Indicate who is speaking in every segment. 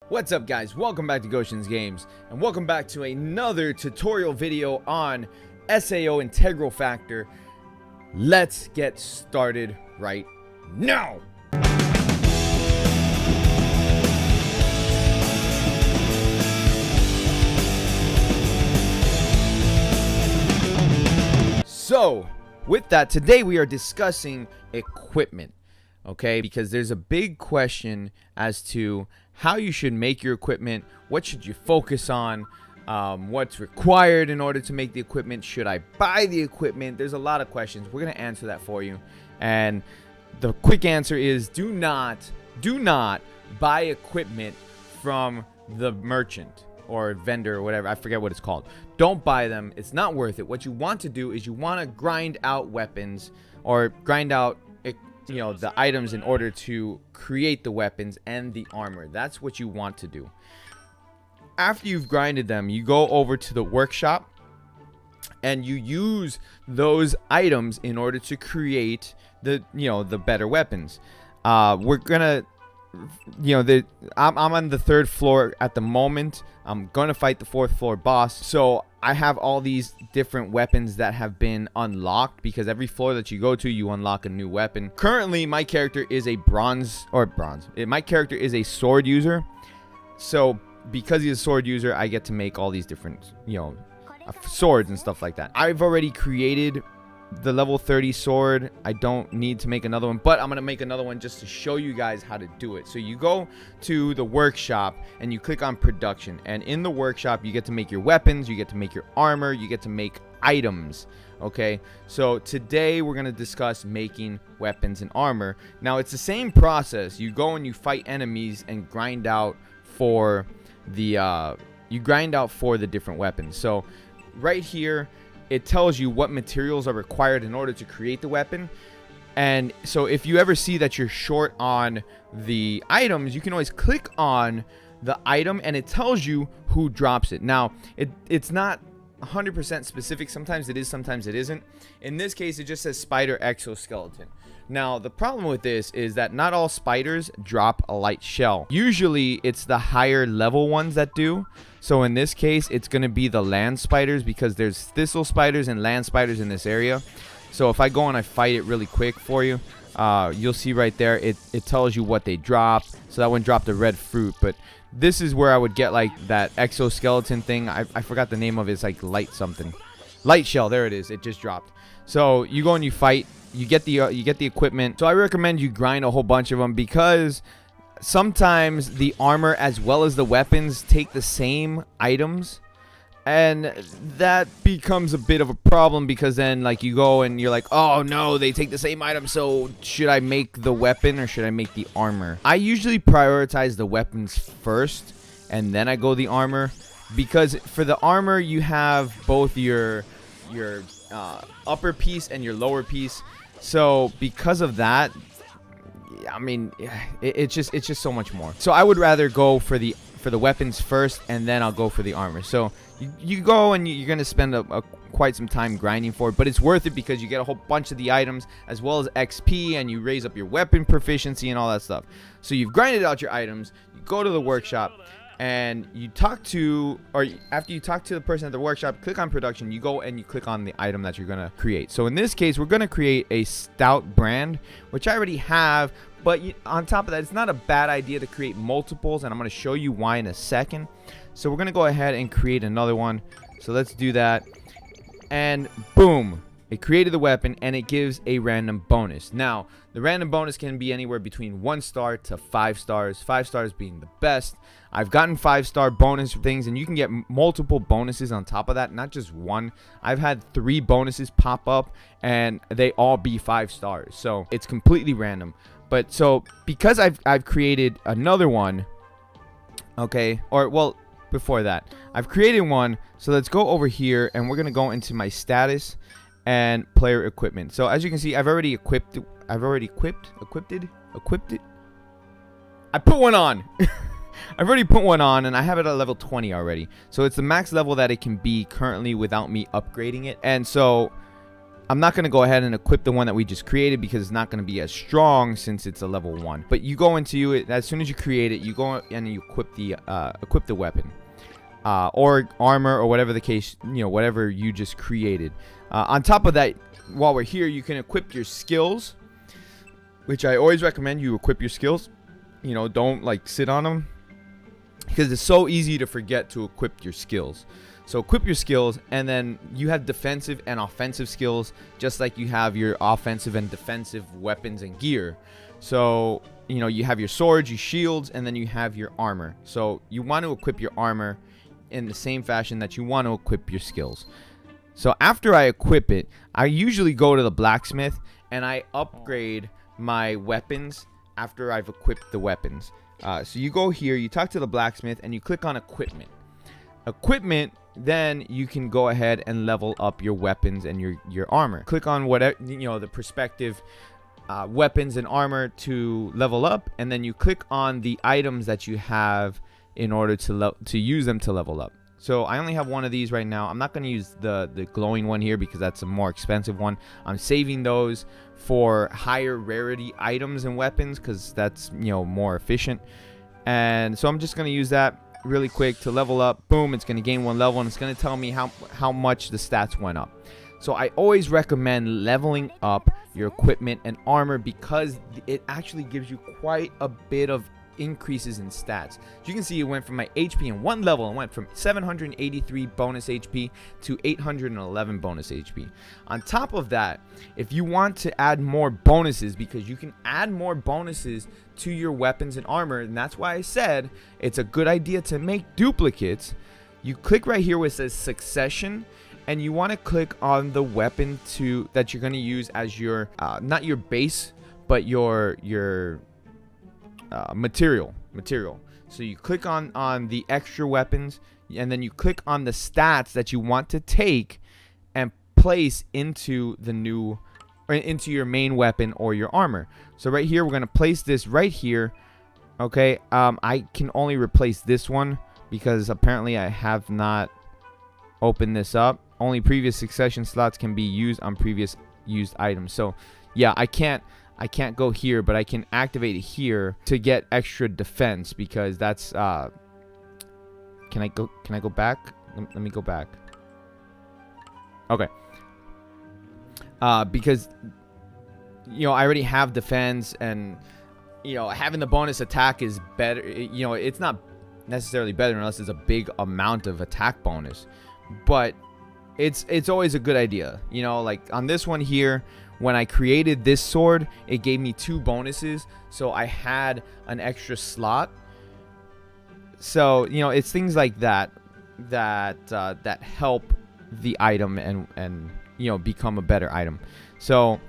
Speaker 1: What's up, guys? Welcome back to Gotians Games, and welcome back to another tutorial video on SAO integral factor. Let's get started right now. So, with that, today we are discussing equipment. Okay, because there's a big question as to how you should make your equipment. What should you focus on? What's required in order to make the equipment? Should I buy the equipment? There's a lot of questions. We're going to answer that for you. And the quick answer is do not buy equipment from the merchant or vendor or whatever. I forget what it's called. Don't buy them. It's not worth it. What you want to do is you want to grind out weapons or grind out the items in order to create the weapons and the armor. That's what you want to do. After you've grinded them, you go over to the workshop and you use those items in order to create the better weapons. We're gonna I'm on the 3rd floor at the moment. I'm gonna fight the 4th floor boss, so I have all these different weapons that have been unlocked because every floor that you go to, you unlock a new weapon. Currently, my character is a my character is a sword user. So because he's a sword user, I get to make all these different, swords and stuff like that. I've already created the level 30 sword. I don't need to make another one, but I'm gonna make another one just to show you guys how to do it. So you go to the workshop and you click on production, and in the workshop you get to make your weapons, you get to make your armor, you get to make items. Okay, so today we're gonna discuss making weapons and armor. Now it's the same process. You go and you fight enemies and grind out for the different weapons. So right here it tells you what materials are required in order to create the weapon. And so if you ever see that you're short on the items, you can always click on the item and it tells you who drops it. Now, it's not 100% specific. Sometimes it is, sometimes it isn't. In this case, it just says spider exoskeleton. Now, the problem with this is that not all spiders drop a light shell. Usually, it's the higher level ones that do. So in this case, it's going to be the land spiders because there's thistle spiders and land spiders in this area. So if I go and I fight it really quick for you, you'll see right there, it tells you what they drop. So that one dropped a red fruit, but this is where I would get like that exoskeleton thing. I forgot the name of it. It's like light something. Light shell, there it is. It just dropped. So you go and you fight. You get the equipment. So I recommend you grind a whole bunch of them because sometimes the armor as well as the weapons take the same items, and that becomes a bit of a problem because then like you go and you're like, oh no, they take the same item, so should I make the weapon or should I make the armor? I usually prioritize the weapons first and then I go the armor, because for the armor you have both your upper piece and your lower piece. So because of that, I mean, it's just so much more. So I would rather go for the weapons first, and then I'll go for the armor. So you go and you're gonna spend quite some time grinding for it, but it's worth it because you get a whole bunch of the items as well as XP, and you raise up your weapon proficiency and all that stuff. So you've grinded out your items. You go to the workshop and you talk to, or after you talk to the person at the workshop, click on production, you go and you click on the item that you're gonna create. So in this case, we're gonna create a stout brand, which I already have, but on top of that, it's not a bad idea to create multiples, and I'm gonna show you why in a second. So we're gonna go ahead and create another one. So let's do that, and boom, it created the weapon and it gives a random bonus. Now, the random bonus can be anywhere between 1 star to 5 stars, 5 stars being the best. I've gotten 5-star bonus things, and you can get multiple bonuses on top of that, not just one. I've had 3 bonuses pop up and they all be 5 stars. So it's completely random. But so because I've created another one, okay, or well, before that, I've created one. So let's go over here and we're going to go into my status and player equipment. So as you can see, I've already equipped it. I put one on. I've already put one on, and I have it at level 20 already. So it's the max level that it can be currently without me upgrading it. And so I'm not going to go ahead and equip the one that we just created because it's not going to be as strong since it's a level 1. But you go into it as soon as you create it, you go and you equip the weapon or armor or whatever the case, whatever you just created. On top of that, while we're here, you can equip your skills, which I always recommend you equip your skills. Don't like sit on them because it's so easy to forget to equip your skills. So equip your skills, and then you have defensive and offensive skills, just like you have your offensive and defensive weapons and gear. So, you have your swords, your shields, and then you have your armor. So you want to equip your armor in the same fashion that you want to equip your skills. So after I equip it, I usually go to the blacksmith and I upgrade my weapons after I've equipped the weapons. So you go here, you talk to the blacksmith, and you click on equipment. Equipment, then you can go ahead and level up your weapons and your armor. Click on whatever, the prospective weapons and armor to level up, and then you click on the items that you have in order to use them to level up. So I only have one of these right now. I'm not going to use the glowing one here because that's a more expensive one. I'm saving those for higher rarity items and weapons because that's more efficient. And so I'm just going to use that really quick to level up. Boom, it's going to gain 1 level, and it's going to tell me how much the stats went up. So I always recommend leveling up your equipment and armor because it actually gives you quite a bit of increases in stats. So you can see it went from my HP in 1 level and went from 783 bonus HP to 811 bonus HP. On top of that, if you want to add more bonuses, because you can add more bonuses to your weapons and armor, and that's why I said it's a good idea to make duplicates, you click right here where it says succession, and you want to click on the weapon that you're going to use as your not your base, but your material. So you click on the extra weapons, and then you click on the stats that you want to take and place into into your main weapon or your armor. So right here, we're going to place this right here. Okay, I can only replace this one because apparently I have not opened this up. Only previous succession slots can be used on previous used items. So yeah, I can't go here, but I can activate it here to get extra defense because that's can I go back? Let me go back. Okay. Because I already have defense, and having the bonus attack is better. It's not necessarily better unless it's a big amount of attack bonus, but it's always a good idea. Like on this one here, when I created this sword, it gave me 2 bonuses, so I had an extra slot. So it's things like that help the item and become a better item. So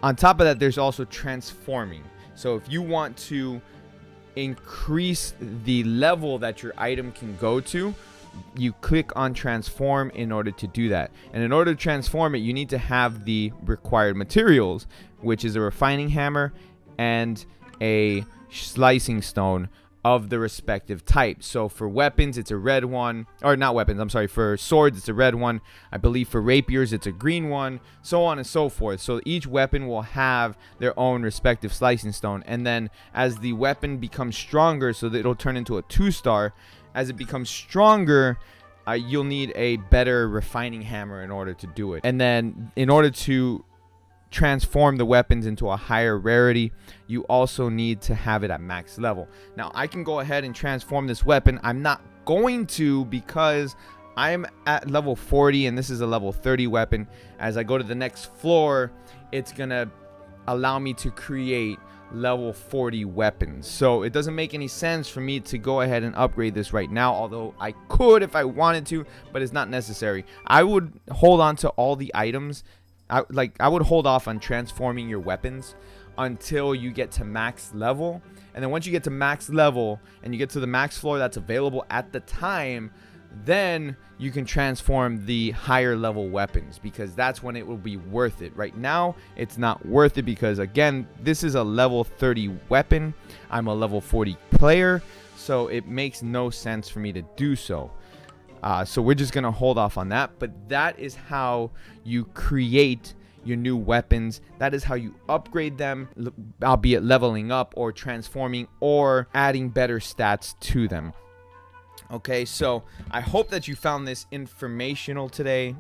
Speaker 1: on top of that, there's also transforming. So if you want to increase the level that your item can go to, you click on transform in order to do that. And in order to transform it, you need to have the required materials, which is a refining hammer and a slicing stone of the respective type. So for weapons, it's a red one, or not weapons, I'm sorry, for swords, it's a red one. I believe for rapiers, it's a green one, so on and so forth. So each weapon will have their own respective slicing stone. And then as the weapon becomes stronger, so that it'll turn into a 2-star, as it becomes stronger, you'll need a better refining hammer in order to do it. And then in order to transform the weapons into a higher rarity, you also need to have it at max level. Now I can go ahead and transform this weapon. I'm not going to because I'm at level 40 and this is a level 30 weapon. As I go to the next floor, it's gonna allow me to create level 40 weapons. So it doesn't make any sense for me to go ahead and upgrade this right now, although I could if I wanted to, but it's not necessary. I would hold on to all the items. I would hold off on transforming your weapons until you get to max level. And then once you get to max level and you get to the max floor that's available at the time, then you can transform the higher level weapons, because that's when it will be worth it. Right now, it's not worth it because, again, this is a level 30 weapon. I'm a level 40 player, so it makes no sense for me to do so. So we're just going to hold off on that. But that is how you create your new weapons. That is how you upgrade them, albeit leveling up or transforming or adding better stats to them. Okay, so I hope that you found this informational today.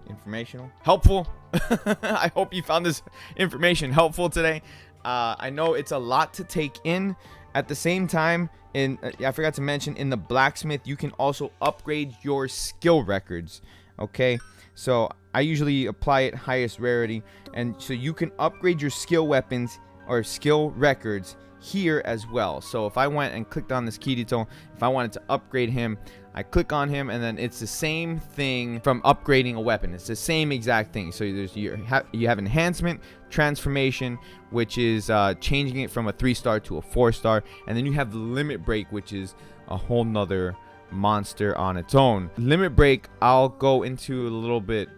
Speaker 1: Helpful. I hope you found this information helpful today. I know it's a lot to take in. At the same time, I forgot to mention, in the blacksmith, you can also upgrade your skill records. Okay, so I usually apply it highest rarity, and so you can upgrade your skill weapons or skill records here as well. So if I went and clicked on this Kirito, if I wanted to upgrade him, I click on him, and then it's the same thing from upgrading a weapon. It's the same exact thing. So you have enhancement, transformation, which is changing it from a 3-star to a 4-star, and then you have the limit break, which is a whole nother monster on its own. Limit break, I'll go into a little bit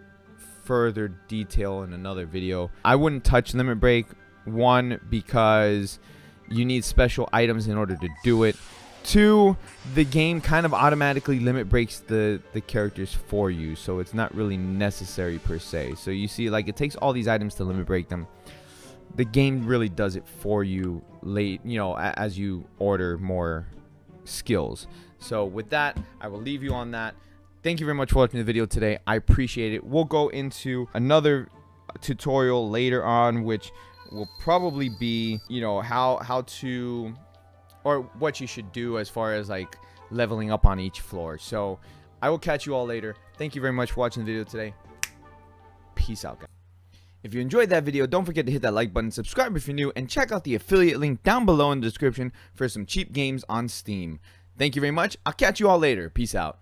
Speaker 1: further detail in another video. I wouldn't touch limit break, one, because you need special items in order to do it. 2, the game kind of automatically limit breaks the characters for you, so it's not really necessary per se. So you see, like, it takes all these items to limit break them. The game really does it for you late, as you order more skills. So with that, I will leave you on that. Thank you very much for watching the video today. I appreciate it. We'll go into another tutorial later on, which will probably be, how to, or what you should do as far as like leveling up on each floor. So I will catch you all later. Thank you very much for watching the video today. Peace out, guys. If you enjoyed that video, don't forget to hit that like button, subscribe if you're new, and check out the affiliate link down below in the description for some cheap games on Steam. Thank you very much. I'll catch you all later. Peace out.